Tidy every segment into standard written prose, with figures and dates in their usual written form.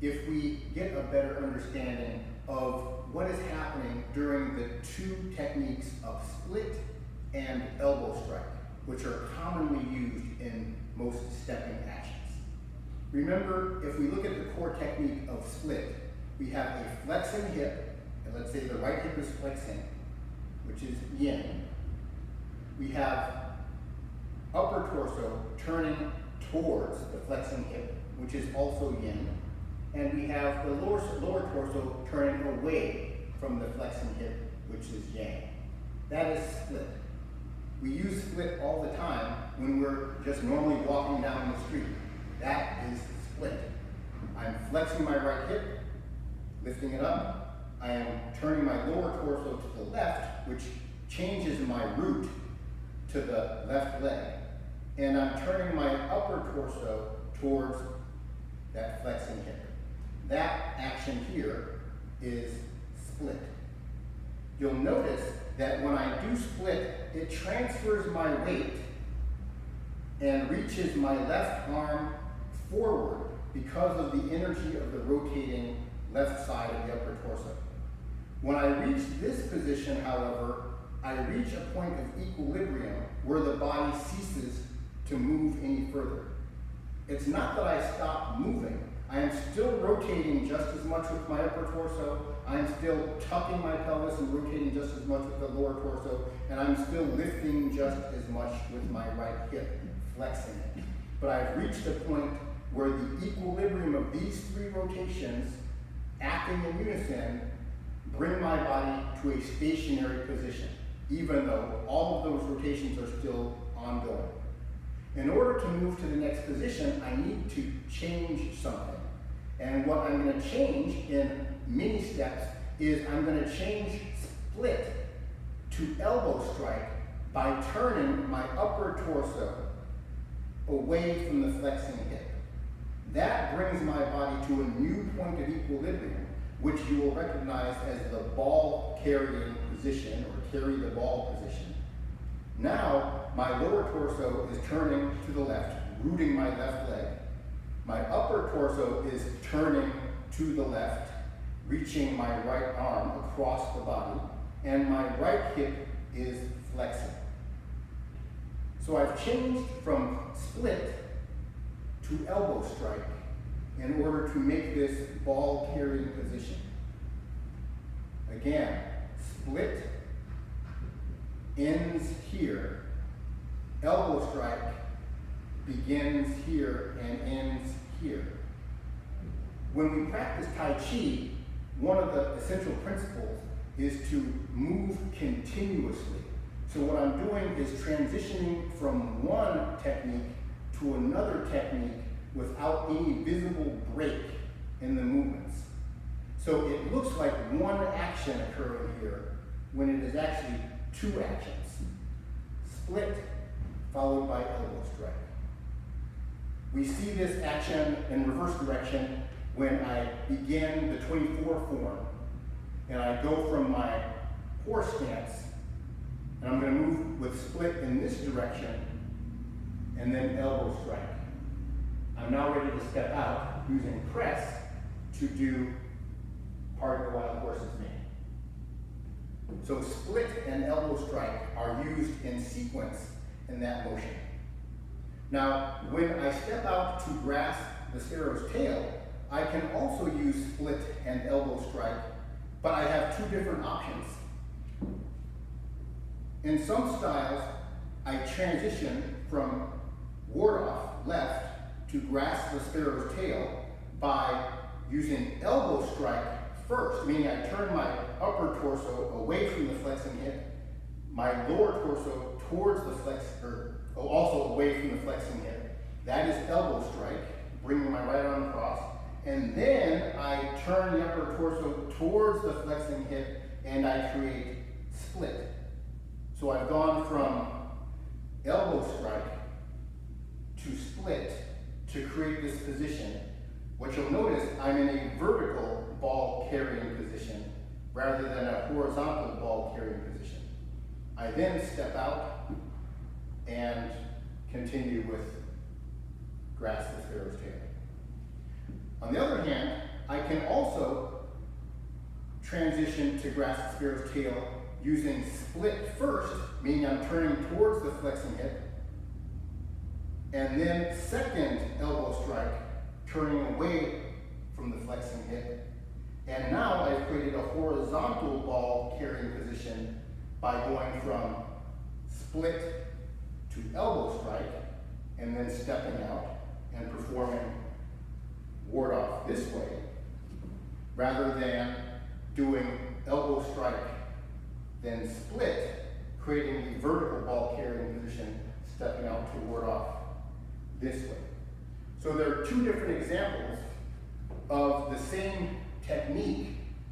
if we get a better understanding of what is happening during the two techniques of split and elbow strike, which are commonly used in most stepping actions. Remember, if we look at the core technique of split, we have a flexing hip, and let's say the right hip is flexing, which is yin. We have upper torso turning towards the flexing hip, which is also yin. And we have the lower torso turning away from the flexing hip, which is yang. That is split. We use split all the time when we're just normally walking down the street. That is split. I'm flexing my right hip, lifting it up. I am turning my lower torso to the left, which changes my root to the left leg. And I'm turning my upper torso towards that flexing hip. That action here is split. You'll notice that when I do split, it transfers my weight and reaches my left arm forward because of the energy of the rotating left side of the upper torso. When I reach this position, however, I reach a point of equilibrium where the body ceases to move any further. It's not that I stop moving. I am still rotating just as much with my upper torso. I'm still tucking my pelvis and rotating just as much with the lower torso. And I'm still lifting just as much with my right hip, flexing it. But I've reached a point where the equilibrium of these three rotations, acting in unison, bring my body to a stationary position, even though all of those rotations are still ongoing. In order to move to the next position, I need to change something. And what I'm going to change in mini steps is I'm going to change split to elbow strike by turning my upper torso away from the flexing hip. That brings my body to a new point of equilibrium, which you will recognize as the ball carrying position or carry the ball position. Now, my lower torso is turning to the left, rooting my left leg. My upper torso is turning to the left, reaching my right arm across the body, and my right hip is flexing. So I've changed from split to elbow strike in order to make this ball carrying position. Again, split ends here. Elbow strike begins here and ends here. When we practice Tai Chi, one of the essential principles is to move continuously. So what I'm doing is transitioning from one technique to another technique without any visible break in the movements. So it looks like one action occurring here when it is actually two actions. Split followed by elbow strike. We see this action in reverse direction when I begin the 24 form and I go from my horse stance and I'm going to move with split in this direction and then elbow strike. I'm now ready to step out using press to do part of the wild horse's name. So split and elbow strike are used in sequence in that motion. Now, when I step out to grasp the sparrow's tail, I can also use split and elbow strike, but I have two different options. In some styles, I transition from ward off left to grasp the sparrow's tail by using elbow strike first, meaning I turn my upper torso away from the flexing hip, my lower torso towards the also away from the flexing hip. That is elbow strike, bringing my right arm across, and then I turn the upper torso towards the flexing hip and I create split. So I've gone from elbow strike to split to create this position. What you'll notice, I'm in a vertical ball carrying position rather than a horizontal ball carrying position. I then step out and continue with grasp the sparrow's tail. On the other hand, can also transition to grasp the sparrow's tail using split first, meaning I'm turning towards the flexing hip, and then second elbow strike, turning away from the flexing hip. And now I've created a horizontal ball carrying position by going from split to elbow strike, and then stepping out and performing ward off this way, rather than doing elbow strike, then split, creating the vertical ball carrying position, stepping out to ward off this way. So there are two different examples of the same technique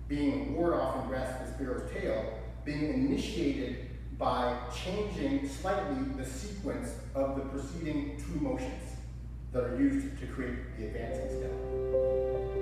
being ward off and grasp the sparrow's tail, being initiated by changing slightly the sequence of the preceding two motions that are used to create the advancing step.